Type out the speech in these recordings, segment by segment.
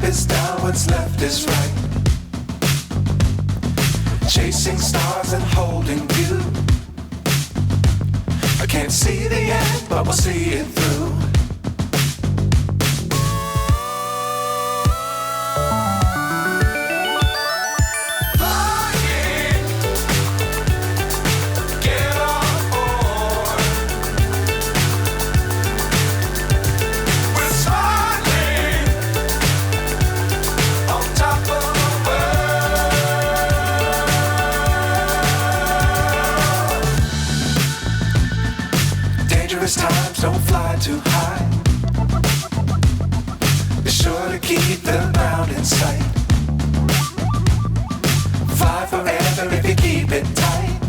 is down, what's left is right. Chasing stars and holding you. I can't see the end, but we'll see it through. Times don't fly too high. Be sure to keep the ground in sight. Fly forever if you keep it tight.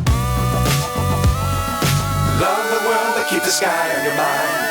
Love the world, but keep the sky on your mind.